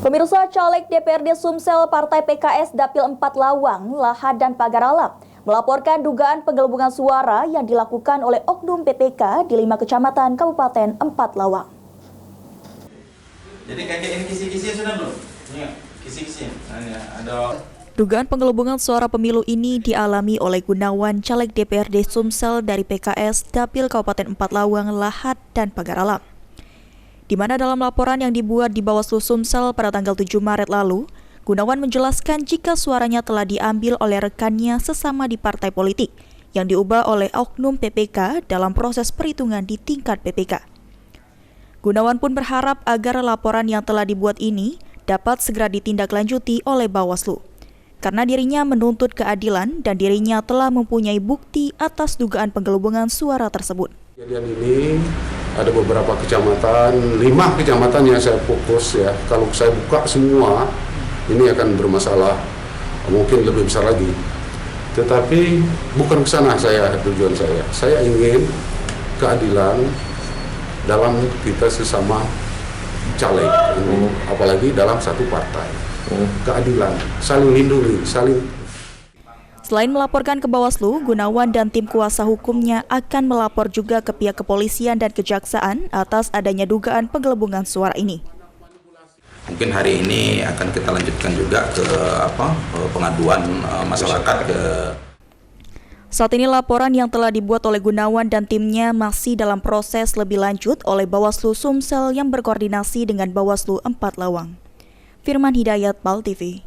Pemirsa, caleg DPRD Sumsel Partai PKS Dapil 4 Lawang, Lahad dan Pagar Alam melaporkan dugaan penggelembungan suara yang dilakukan oleh oknum PPK di 5 kecamatan Kabupaten 4 Lawang. Jadi kakek ini kisi-kisi sudah belum? Iya, kisi-kisi. Ada. Dugaan penggelembungan suara pemilu ini dialami oleh Gunawan, caleg DPRD Sumsel dari PKS Dapil Kabupaten 4 Lawang, Lahad dan Pagar Alam. Di mana dalam laporan yang dibuat di Bawaslu Sumsel pada tanggal 7 Maret lalu, Gunawan menjelaskan jika suaranya telah diambil oleh rekannya sesama di partai politik yang diubah oleh oknum PPK dalam proses perhitungan di tingkat PPK. Gunawan pun berharap agar laporan yang telah dibuat ini dapat segera ditindaklanjuti oleh Bawaslu, karena dirinya menuntut keadilan dan dirinya telah mempunyai bukti atas dugaan penggelembungan suara tersebut. Kejadian ini ada beberapa kecamatan, 5 kecamatan yang saya fokus ya. Kalau saya buka semua, ini akan bermasalah, mungkin lebih besar lagi. Tetapi bukan ke sana tujuan saya. Saya ingin keadilan dalam kita sesama caleg, apalagi dalam satu partai. Keadilan, saling lindungi, Selain melaporkan ke Bawaslu, Gunawan dan tim kuasa hukumnya akan melapor juga ke pihak kepolisian dan kejaksaan atas adanya dugaan penggelembungan suara ini. Mungkin hari ini akan kita lanjutkan juga ke pengaduan masyarakat ke. Saat ini laporan yang telah dibuat oleh Gunawan dan timnya masih dalam proses lebih lanjut oleh Bawaslu Sumsel yang berkoordinasi dengan Bawaslu 4 Lawang. Firman Hidayat, PAL TV.